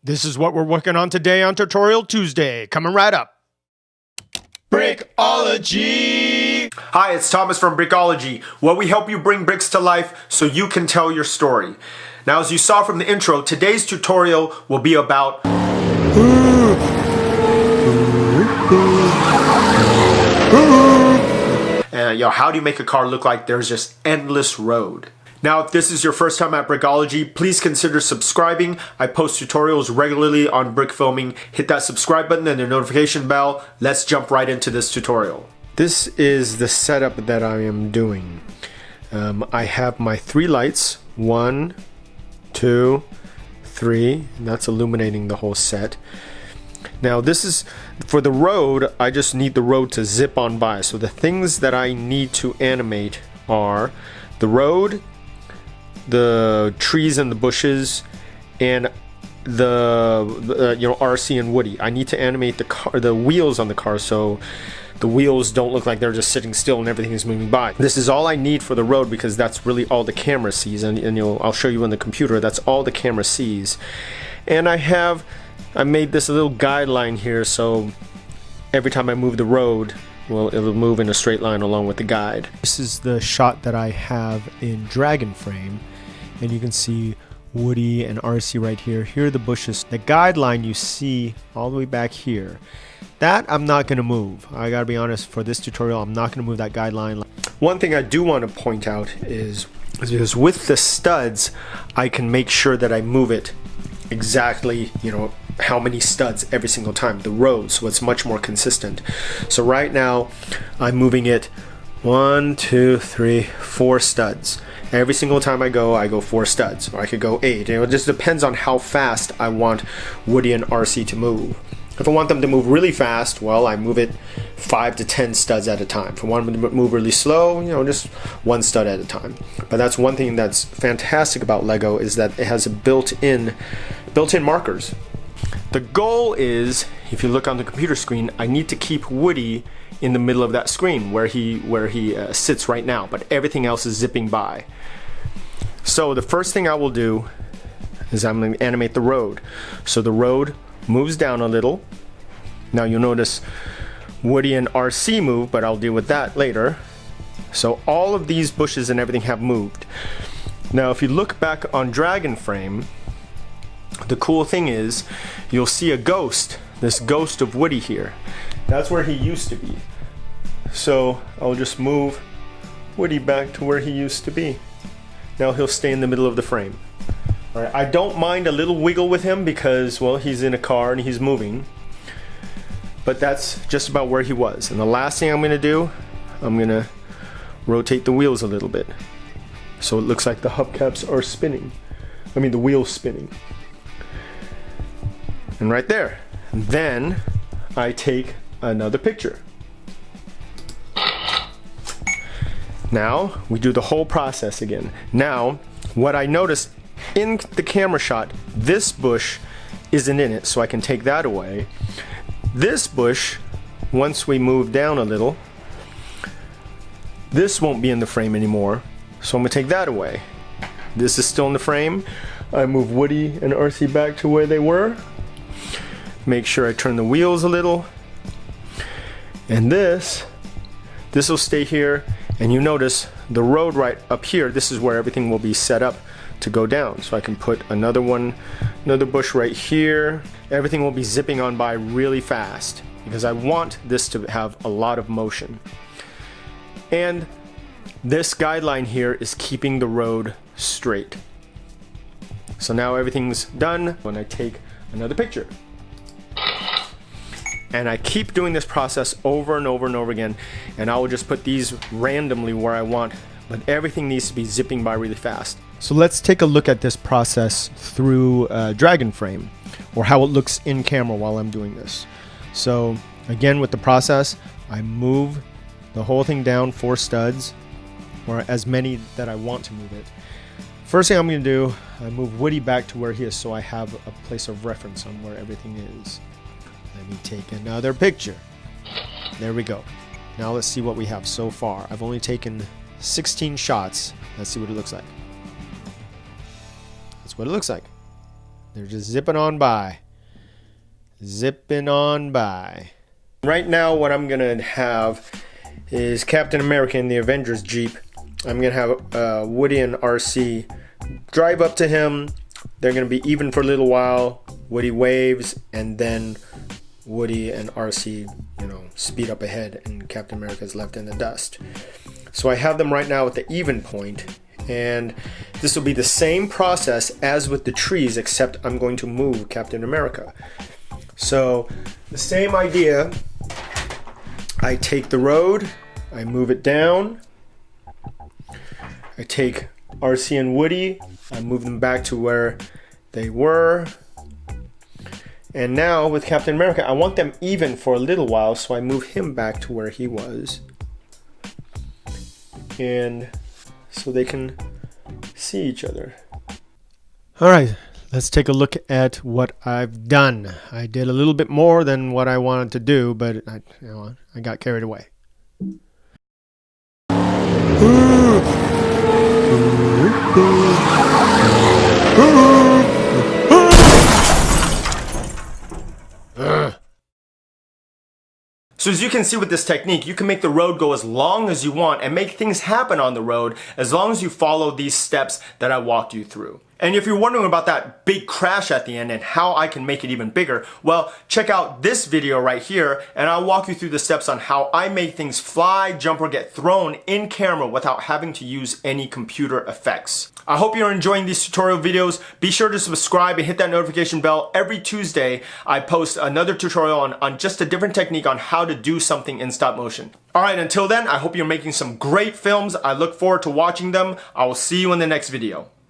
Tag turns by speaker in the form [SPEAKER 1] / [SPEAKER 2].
[SPEAKER 1] This is what we're working on today on Tutorial Tuesday. Coming right up. Brickology!
[SPEAKER 2] Hi, it's Thomas from Brickology, where we help you bring bricks to life so you can tell your story. Now, as you saw from the intro, today's tutorial will be about how do you make a car look like there's just endless road. Now, if this is your first time at Brickology, please consider subscribing. I post tutorials regularly on Brickfilming. Hit that subscribe button and the notification bell. Let's jump right into this tutorial. This is the setup that I am doing. I have my 3 lights, 1, 2, 3, and that's illuminating the whole set. Now this is, for the road, I just need the road to zip on by. So the things that I need to animate are the road, the trees and the bushes, and the RC and Woody. I need to animate the wheels on the car so the wheels don't look like they're just sitting still and everything is moving by. This is all I need for the road because that's really all the camera sees, and I'll show you on the computer. That's all the camera sees. And I made this little guideline here so every time I move the road, well, it'll move in a straight line along with the guide. This is the shot that I have in Dragonframe, and you can see Woody and RC right here. Here are the bushes. The guideline you see all the way back here, that I'm not going to move. I gotta be honest, for this tutorial I'm not going to move that guideline. One thing I do want to point out is because with the studs I can make sure that I move it exactly, how many studs every single time, the road, so it's much more consistent. So right now I'm moving it 1, 2, 3, 4 studs. Every single time I go 4 studs, or I could go 8. It just depends on how fast I want Woody and RC to move. If I want them to move really fast, well, I move it 5 to 10 studs at a time. If I want them to move really slow, just 1 stud at a time. But that's one thing that's fantastic about Lego, is that it has a built-in markers. The goal is, if you look on the computer screen, I need to keep Woody in the middle of that screen where he sits right now, but everything else is zipping by. So the first thing I will do is I'm going to animate the road. So the road moves down a little. Now you'll notice Woody and RC move, but I'll deal with that later. So all of these bushes and everything have moved. Now if you look back on Dragonframe, the cool thing is you'll see a ghost, this ghost of Woody here. That's where he used to be. So I'll just move Woody back to where he used to be. Now he'll stay in the middle of the frame. All right, I don't mind a little wiggle with him because, well, he's in a car and he's moving. But that's just about where he was. And the last thing I'm going to do, I'm going to rotate the wheels a little bit. So it looks like the hubcaps are spinning. I mean the wheels spinning. And right there. Then I take another picture. Now we do the whole process again. Now what I noticed in the camera shot, this bush isn't in it, so I can take that away. This bush, once we move down a little, this won't be in the frame anymore, so I'm gonna take that away. This is still in the frame. I move Woody and RC back to where they were. Make sure I turn the wheels a little, and this will stay here. And you notice the road right up here, this is where everything will be set up to go down. So I can put another bush right here. Everything will be zipping on by really fast because I want this to have a lot of motion. And this guideline here is keeping the road straight. So now everything's done when I take another picture. And I keep doing this process over and over and over again, and I will just put these randomly where I want, but everything needs to be zipping by really fast. So let's take a look at this process through Dragonframe, or how it looks in camera while I'm doing this. So again, with the process, I move the whole thing down 4 studs, or as many that I want to move it. First thing I'm going to do, I move Woody back to where he is so I have a place of reference on where everything is. Let me take another picture. There we go. Now let's see what we have so far. I've only taken 16 shots. Let's see what it looks like. That's what it looks like.
[SPEAKER 1] They're just zipping on by. Zipping on by. Right now what I'm gonna have is Captain America in the Avengers Jeep. I'm gonna have Woody and RC drive up to him. They're gonna be even for a little while. Woody waves, and then Woody and RC, speed up ahead, and Captain America's left in the dust. So I have them right now at the even point, and this will be the same process as with the trees, except I'm going to move Captain America. So the same idea. I take the road, I move it down. I take RC and Woody, I move them back to where they were. And now with Captain America, I want them even for a little while, so I move him back to where he was. And so they can see each other. All right, let's take a look at what I've done. I did a little bit more than what I wanted to do, but I got carried away. So as you can see with this technique, you can make the road go as long as you want and make things happen on the road as long as you follow these steps that I walked you through. And if you're wondering about that big crash at the end and how I can make it even bigger, well, check out this video right here and I'll walk you through the steps on how I make things fly, jump, or get thrown in camera without having to use any computer effects. I hope you're enjoying these tutorial videos. Be sure to subscribe and hit that notification bell. Every Tuesday, I post another tutorial on just a different technique on how to do something in stop motion. All right, until then, I hope you're making some great films. I look forward to watching them. I will see you in the next video.